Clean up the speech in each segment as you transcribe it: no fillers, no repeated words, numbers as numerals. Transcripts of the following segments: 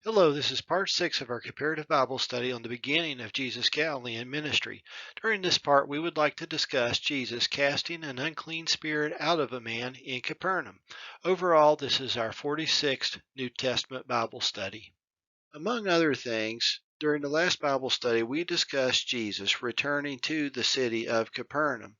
Hello, this is part 6 of our comparative Bible study on the beginning of Jesus Galilean Ministry. During this part, we would like to discuss Jesus casting an unclean spirit out of a man in Capernaum. Overall, this is our 46th New Testament Bible study. Among other things, during the last Bible study, we discussed Jesus returning to the city of Capernaum.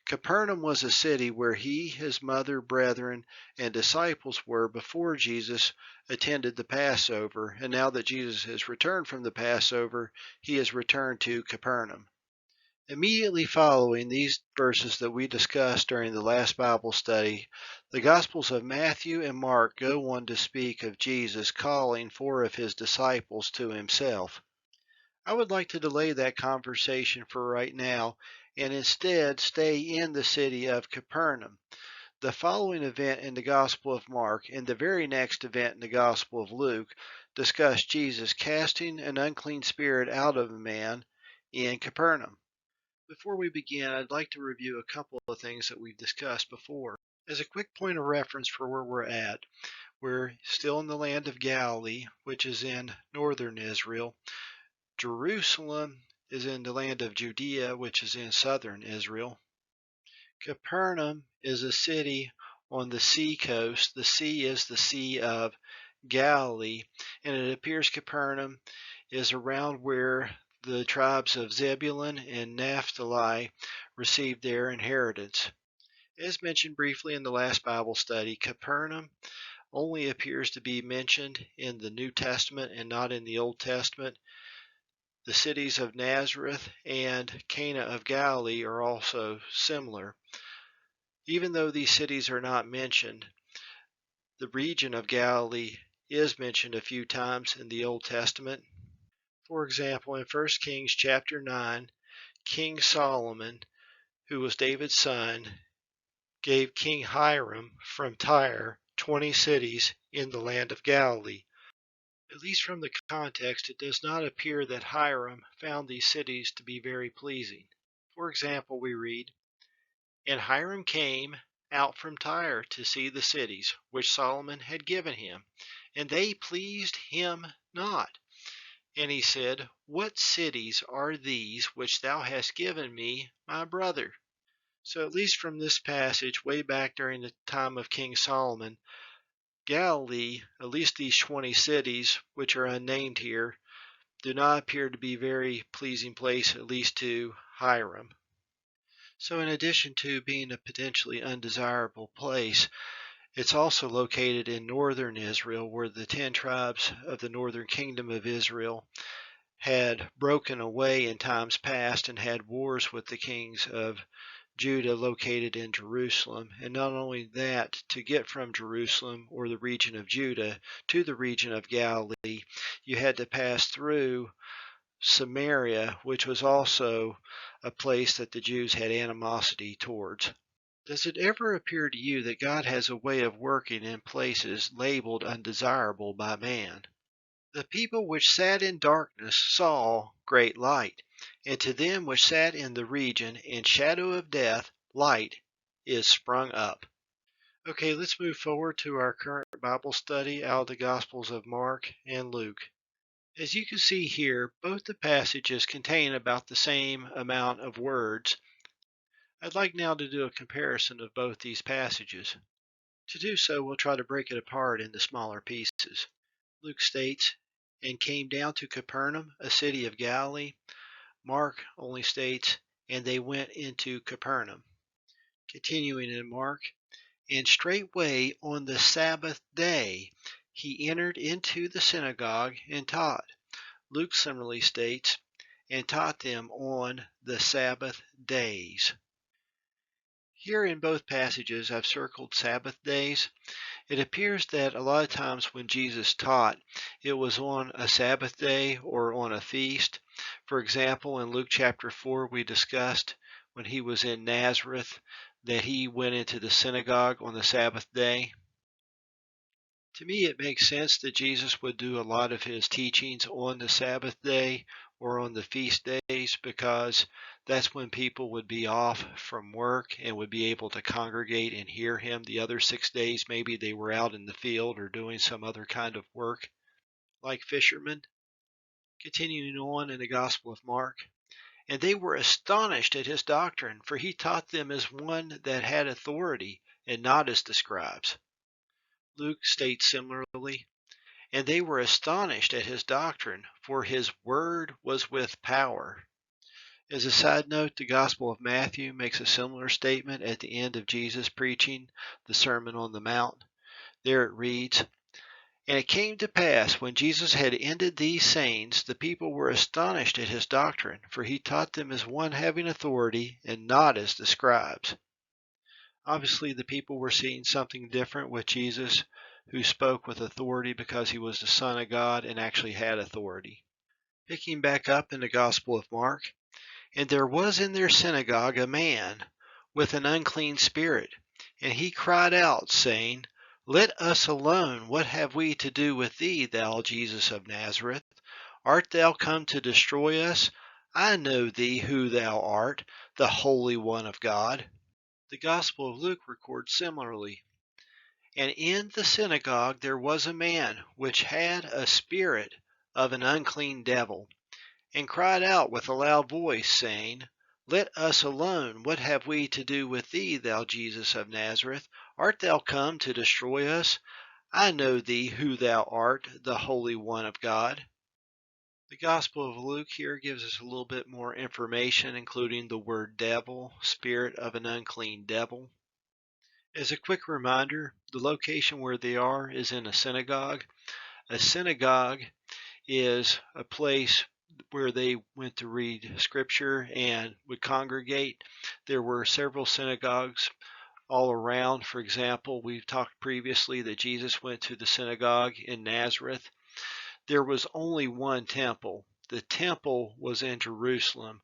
Capernaum was a city where he, his mother, brethren, and disciples were before Jesus attended the Passover, and now that Jesus has returned from the Passover, he has returned to Capernaum. Immediately following these verses that we discussed during the last Bible study, the Gospels of Matthew and Mark go on to speak of Jesus calling four of his disciples to himself. I would like to delay that conversation for right now and instead stay in the city of Capernaum. The following event in the Gospel of Mark and the very next event in the Gospel of Luke discuss Jesus casting an unclean spirit out of a man in Capernaum. Before we begin, I'd like to review a couple of things that we've discussed before. As a quick point of reference for where we're at, we're still in the land of Galilee, which is in northern Israel. Jerusalem is in the land of Judea, which is in southern Israel. Capernaum is a city on the sea coast. The sea is the Sea of Galilee, and it appears Capernaum is around where the tribes of Zebulun and Naphtali received their inheritance. As mentioned briefly in the last Bible study, Capernaum only appears to be mentioned in the New Testament and not in the Old Testament. The cities of Nazareth and Cana of Galilee are also similar. Even though these cities are not mentioned, the region of Galilee is mentioned a few times in the Old Testament. For example, in 1 Kings chapter 9, King Solomon, who was David's son, gave King Hiram from Tyre 20 cities in the land of Galilee. At least from the context, it does not appear that Hiram found these cities to be very pleasing. For example, we read, "And Hiram came out from Tyre to see the cities which Solomon had given him, and they pleased him not. And he said, What cities are these which thou hast given me, my brother?" So at least from this passage, way back during the time of King Solomon, Galilee, at least these 20 cities, which are unnamed here, do not appear to be a very pleasing place, at least to Hiram. So in addition to being a potentially undesirable place, it's also located in northern Israel, where the 10 tribes of the northern kingdom of Israel had broken away in times past and had wars with the kings of Judah located in Jerusalem. And not only that, to get from Jerusalem or the region of Judah to the region of Galilee, you had to pass through Samaria, which was also a place that the Jews had animosity towards. Does it ever appear to you that God has a way of working in places labeled undesirable by man? The people which sat in darkness saw great light, and to them which sat in the region and shadow of death, light is sprung up. Okay, let's move forward to our current Bible study out of the Gospels of Mark and Luke. As you can see here, both the passages contain about the same amount of words. I'd like now to do a comparison of both these passages. To do so, we'll try to break it apart into smaller pieces. Luke states, "And came down to Capernaum, a city of Galilee." Mark only states, "And they went into Capernaum." Continuing in Mark, "And straightway on the Sabbath day he entered into the synagogue and taught." Luke similarly states, "And taught them on the Sabbath days." Here in both passages I've circled Sabbath days. It appears that a lot of times when Jesus taught, it was on a Sabbath day or on a feast. For example, in Luke chapter 4, we discussed when he was in Nazareth that he went into the synagogue on the Sabbath day. To me, it makes sense that Jesus would do a lot of his teachings on the Sabbath day or on the feast days because that's when people would be off from work and would be able to congregate and hear him. The other 6 days, maybe they were out in the field or doing some other kind of work. like fishermen. Continuing on in the Gospel of Mark. And they were astonished at his doctrine, for he taught them as one that had authority, and not as the scribes. Luke states similarly, and they were astonished at his doctrine, for his word was with power. As a side note, the Gospel of Matthew makes a similar statement at the end of Jesus preaching the Sermon on the Mount. There it reads, And it came to pass, when Jesus had ended these sayings, the people were astonished at his doctrine, for he taught them as one having authority, and not as the scribes. Obviously, the people were seeing something different with Jesus, who spoke with authority because he was the Son of God and actually had authority. Picking back up in the Gospel of Mark, And there was in their synagogue a man with an unclean spirit, and he cried out, saying, Let us alone, what have we to do with thee, thou Jesus of Nazareth? Art thou come to destroy us? I know thee who thou art, the Holy One of God. The Gospel of Luke records similarly. And in the synagogue there was a man which had a spirit of an unclean devil, and cried out with a loud voice, saying, Let us alone, what have we to do with thee, thou Jesus of Nazareth? Art thou come to destroy us? I know thee who thou art, the Holy One of God. The Gospel of Luke here gives us a little bit more information, including the word devil, spirit of an unclean devil. As a quick reminder, the location where they are is in a synagogue. A synagogue is a place where they went to read scripture and would congregate. There were several synagogues all around. For example, we've talked previously that Jesus went to the synagogue in Nazareth. There was only one temple. The temple was in Jerusalem.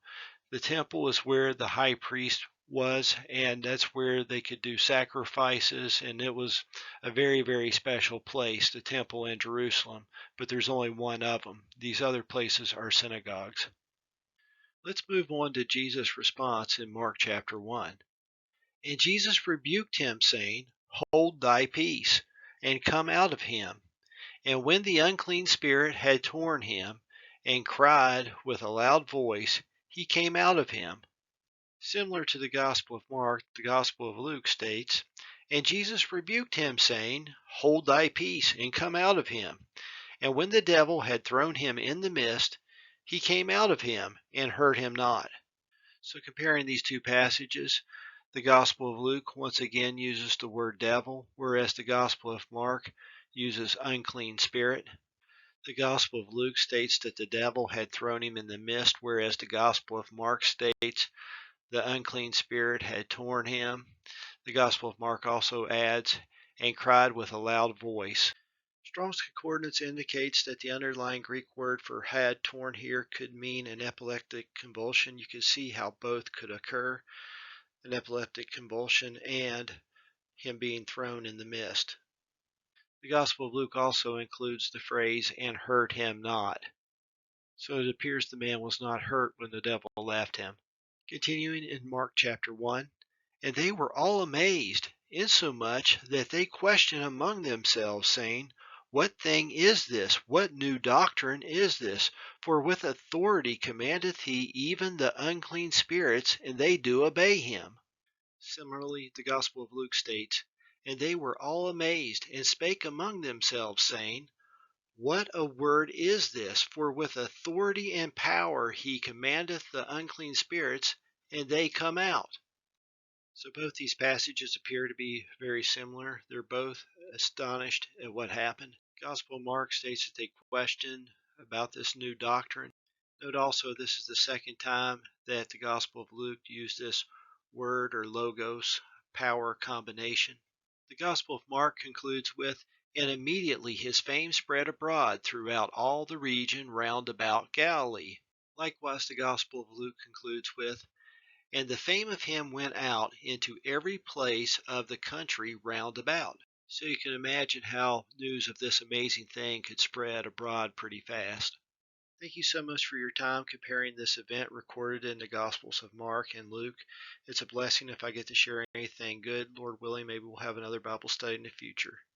The temple is where the high priest was, and that's where they could do sacrifices, and it was a very, very special place, the temple in Jerusalem, but there's only one of them. These other places are synagogues. Let's move on to Jesus' response in Mark chapter 1. And Jesus rebuked him, saying, Hold thy peace, and come out of him. And when the unclean spirit had torn him, and cried with a loud voice, he came out of him. Similar to the Gospel of Mark, the Gospel of Luke states, And Jesus rebuked him, saying, Hold thy peace, and come out of him. And when the devil had thrown him in the midst, he came out of him, and hurt him not. So comparing these two passages, the Gospel of Luke once again uses the word devil, whereas the Gospel of Mark uses unclean spirit. The Gospel of Luke states that the devil had thrown him in the midst, whereas the Gospel of Mark states the unclean spirit had torn him. The Gospel of Mark also adds, and cried with a loud voice. Strong's Concordance indicates that the underlying Greek word for had torn here could mean an epileptic convulsion. You can see how both could occur, an epileptic convulsion and him being thrown in the mist. The Gospel of Luke also includes the phrase, and hurt him not. So it appears the man was not hurt when the devil left him. Continuing in Mark chapter 1, And they were all amazed, insomuch that they questioned among themselves, saying, What thing is this? What new doctrine is this? For with authority commandeth he even the unclean spirits, and they do obey him. Similarly, the Gospel of Luke states, And they were all amazed, and spake among themselves, saying, What a word is this? For with authority and power he commandeth the unclean spirits, and they come out. So both these passages appear to be very similar. They're both astonished at what happened. Gospel of Mark states that they questioned about this new doctrine. Note also this is the second time that the Gospel of Luke used this word or logos power combination. The Gospel of Mark concludes with, And immediately his fame spread abroad throughout all the region round about Galilee. Likewise, the Gospel of Luke concludes with, And the fame of him went out into every place of the country round about. So you can imagine how news of this amazing thing could spread abroad pretty fast. Thank you so much for your time comparing this event recorded in the Gospels of Mark and Luke. It's a blessing if I get to share anything good. Lord willing, maybe we'll have another Bible study in the future.